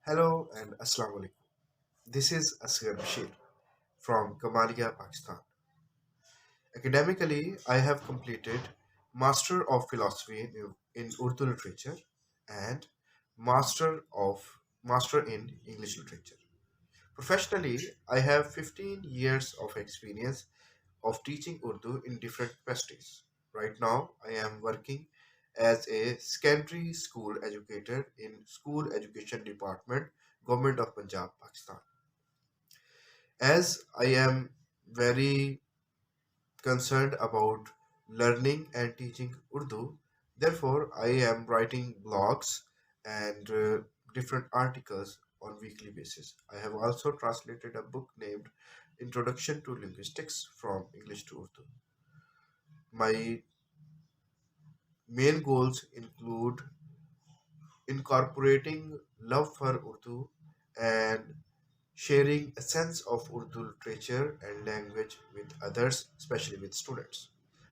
Hello and Assalamu alaikum. This is Asghar Bashir from Kamalia, Pakistan. Academically, I have completed Master of Philosophy in Urdu Literature and Master in English Literature. Professionally, I have 15 years of experience of teaching Urdu in different capacities. Right now, I am working as a secondary school educator in School Education Department, Government of Punjab, Pakistan. As I am very concerned about learning and teaching Urdu, therefore I am writing blogs and different articles on weekly basis. I have also translated a book named Introduction to Linguistics from English to Urdu. My main goals include incorporating love for Urdu and sharing a sense of Urdu literature and language with others, especially with students.